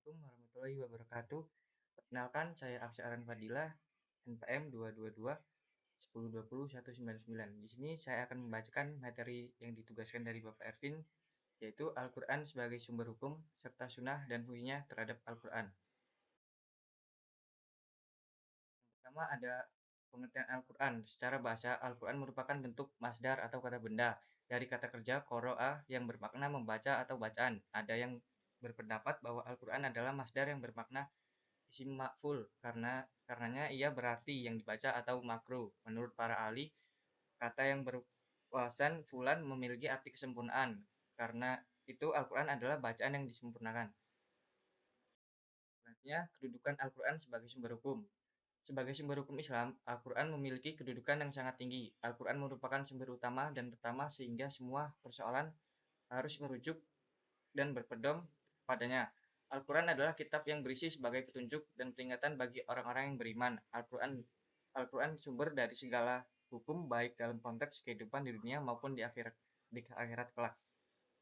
Assalamualaikum warahmatullahi wabarakatuh. Perkenalkan, saya Aksaran Fadilah, NPM 222 1020 199. Di sini saya akan membacakan materi yang ditugaskan dari Bapak Ervin, yaitu Al-Quran sebagai sumber hukum, serta sunnah dan fungsinya terhadap Al-Quran. Yang pertama ada pengertian Al-Quran. Secara bahasa, Al-Quran merupakan bentuk masdar atau kata benda dari kata kerja qoro'a yang bermakna membaca atau bacaan. Ada yang berpendapat bahwa Al-Quran adalah masdar yang bermakna isim maf'ul karenanya ia berarti yang dibaca atau makruh. Menurut para ahli, kata yang berwawasan fulan memiliki arti kesempurnaan. Karena itu Al-Quran adalah bacaan yang disempurnakan. Selanjutnya, kedudukan Al-Quran sebagai sumber hukum. Sebagai sumber hukum Islam, Al-Quran memiliki kedudukan yang sangat tinggi. Al-Quran merupakan sumber utama dan pertama sehingga semua persoalan harus merujuk dan berpedoman padanya. Al-Quran adalah kitab yang berisi sebagai petunjuk dan peringatan bagi orang-orang yang beriman. Al-Quran sumber dari segala hukum baik dalam konteks kehidupan di dunia maupun di akhirat kelak.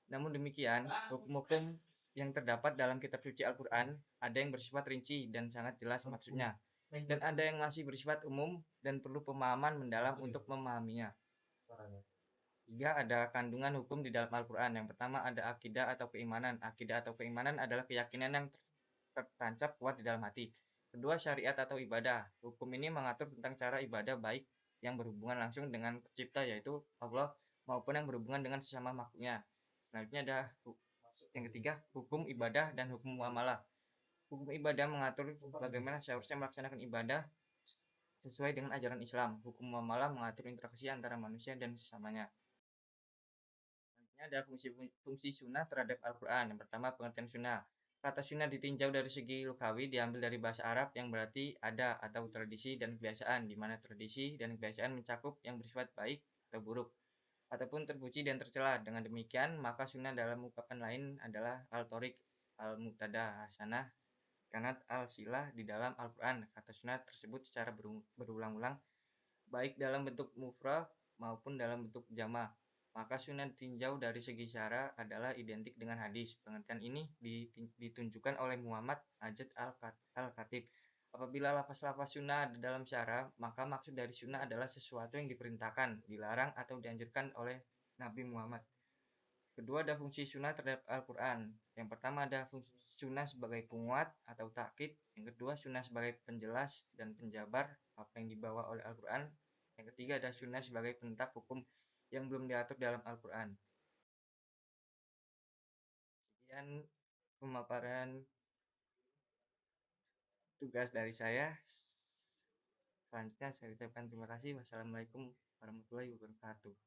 Namun demikian, hukum-hukum yang terdapat dalam kitab suci Al-Quran ada yang bersifat rinci dan sangat jelas maksudnya, dan ada yang masih bersifat umum dan perlu pemahaman mendalam untuk memahaminya. Tiga, ada kandungan hukum di dalam Al-Quran. Yang pertama ada akidah atau keimanan. Akidah atau keimanan adalah keyakinan yang tertancap kuat di dalam hati. Kedua, syariat atau ibadah. Hukum ini mengatur tentang cara ibadah baik yang berhubungan langsung dengan pencipta yaitu Allah maupun yang berhubungan dengan sesama makhluknya. Selanjutnya ada yang ketiga, hukum ibadah dan hukum muamalah. Hukum ibadah mengatur bagaimana seharusnya melaksanakan ibadah sesuai dengan ajaran Islam. Hukum muamalah mengatur interaksi antara manusia dan sesamanya. Selanjutnya ada fungsi sunnah terhadap Al-Quran. Yang pertama, pengertian sunnah. Kata sunnah ditinjau dari segi lugawi diambil dari bahasa Arab yang berarti ada atau tradisi dan kebiasaan, di mana tradisi dan kebiasaan mencakup yang bersifat baik atau buruk, ataupun terpuji dan tercela. Dengan demikian, maka sunnah dalam ungkapan lain adalah al-Tariq, al-Muqtada, hasanah, kanat al-silah di dalam Al-Quran. Kata sunnah tersebut secara berulang-ulang, baik dalam bentuk mufrad maupun dalam bentuk jama'. Maka sunnah tinjau dari segi syara adalah identik dengan hadis. Pengertian ini ditunjukkan oleh Muhammad Ajat Al-Khatib. Apabila lafaz-lafaz sunnah ada dalam syara, maka maksud dari sunnah adalah sesuatu yang diperintahkan, dilarang, atau dianjurkan oleh Nabi Muhammad. Kedua, ada fungsi sunnah terhadap Al-Quran. Yang pertama ada fungsi sunnah sebagai penguat atau takkid. Yang kedua, sunnah sebagai penjelas dan penjabar apa yang dibawa oleh Al-Quran. Yang ketiga, ada sunnah sebagai penetap hukum yang belum diatur dalam Al-Quran. Sekian pemaparan tugas dari saya. Selanjutnya saya ucapkan terima kasih. Wassalamualaikum warahmatullahi wabarakatuh.